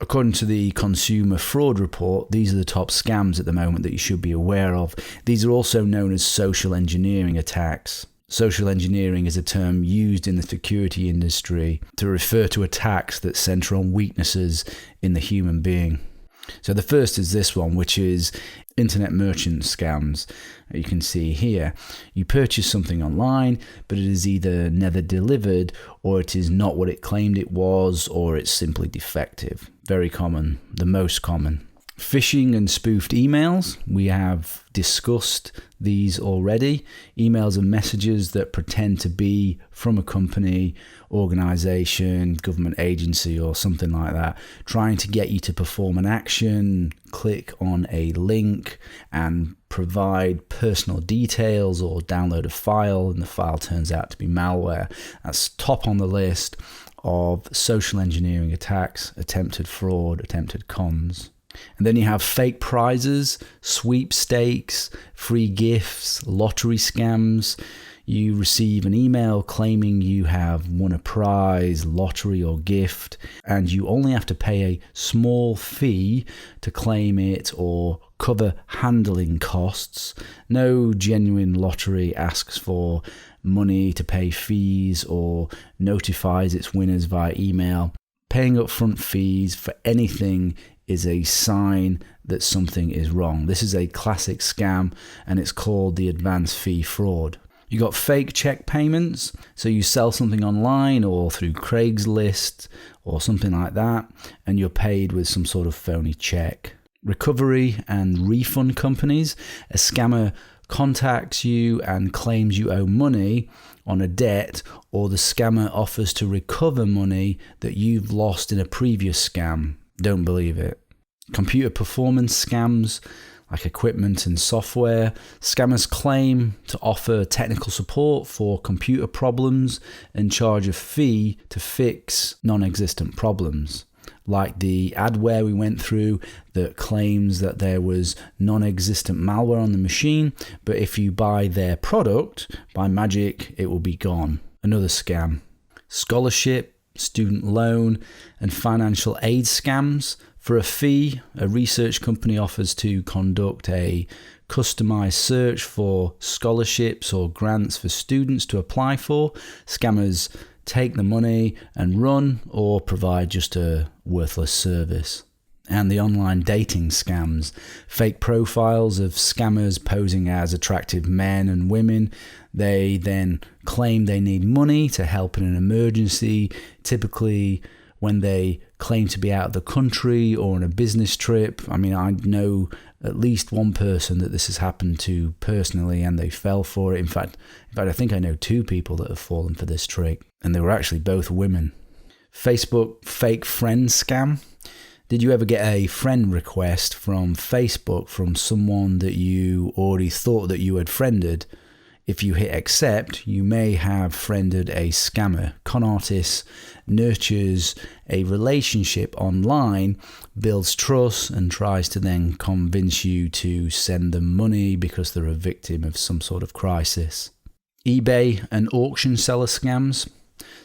According to the Consumer Fraud Report, these are the top scams at the moment that you should be aware of. These are also known as social engineering attacks. Social engineering is a term used in the security industry to refer to attacks that center on weaknesses in the human being. So the first is this one, which is internet merchant scams. You can see here, you purchase something online, but it is either never delivered, or it is not what it claimed it was, or it's simply defective. Very common, the most common. Phishing and spoofed emails, we have discussed these already. Emails and messages that pretend to be from a company, organization, government agency, or something like that, trying to get you to perform an action, click on a link, and provide personal details or download a file, and the file turns out to be malware. That's top on the list of social engineering attacks, attempted fraud, attempted cons. And then you have fake prizes, sweepstakes, free gifts, lottery scams. You receive an email claiming you have won a prize, lottery or gift, and you only have to pay a small fee to claim it or cover handling costs. No genuine lottery asks for money to pay fees or notifies its winners via email. Paying upfront fees for anything is a sign that something is wrong. This is a classic scam, and it's called the advance fee fraud. You got fake check payments. So you sell something online or through Craigslist or something like that, and you're paid with some sort of phony check. Recovery and refund companies. A scammer contacts you and claims you owe money on a debt, or the scammer offers to recover money that you've lost in a previous scam. Don't believe it. Computer performance scams, like equipment and software. Scammers claim to offer technical support for computer problems and charge a fee to fix non-existent problems. Like the adware we went through that claims that there was non-existent malware on the machine, but if you buy their product, by magic, it will be gone. Another scam. Scholarship, student loan, and financial aid scams. For a fee, a research company offers to conduct a customized search for scholarships or grants for students to apply for. Scammers take the money and run, or provide just a worthless service. And the online dating scams. Fake profiles of scammers posing as attractive men and women. They then claim they need money to help in an emergency, typically when they claim to be out of the country or on a business trip. I mean, I know at least one person that this has happened to personally, and they fell for it. In fact, I think I know two people that have fallen for this trick, and they were actually both women. Facebook fake friend scam. Did you ever get a friend request from Facebook from someone that you already thought that you had friended? If you hit accept, you may have friended a scammer. Con artist nurtures a relationship online, builds trust, and tries to then convince you to send them money because they're a victim of some sort of crisis. eBay and auction seller scams.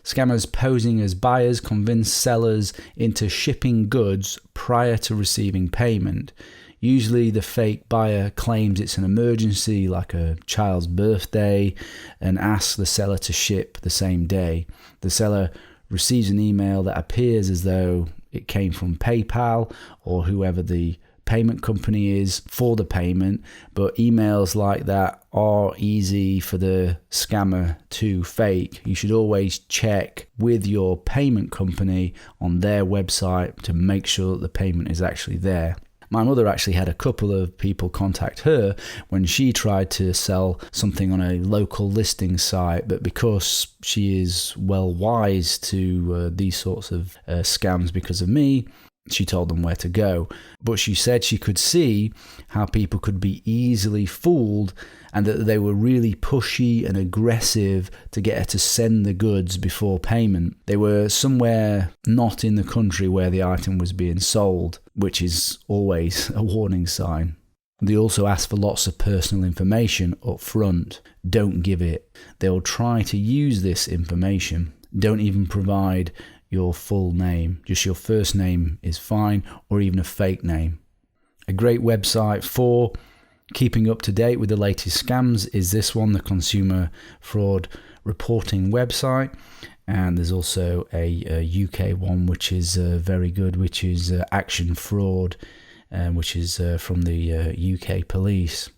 Scammers posing as buyers convince sellers into shipping goods prior to receiving payment. Usually the fake buyer claims it's an emergency, like a child's birthday, and asks the seller to ship the same day. The seller receives an email that appears as though it came from PayPal or whoever the payment company is for the payment, but emails like that are easy for the scammer to fake. You should always check with your payment company on their website to make sure that the payment is actually there. My mother actually had a couple of people contact her when she tried to sell something on a local listing site, but because she is well wise to these sorts of scams because of me, she told them where to go. But she said she could see how people could be easily fooled, and that they were really pushy and aggressive to get her to send the goods before payment. They were somewhere not in the country where the item was being sold, which is always a warning sign. They also ask for lots of personal information up front. Don't give it. They'll try to use this information. Don't even provide your full name. Just your first name is fine, or even a fake name. A great website for keeping up to date with the latest scams is this one, the Consumer Fraud Reporting website. And there's also a UK one which is very good, which is Action Fraud, which is from the UK police.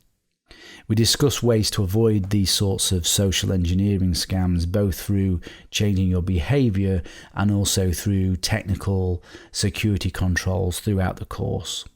We discuss ways to avoid these sorts of social engineering scams, both through changing your behaviour and also through technical security controls throughout the course.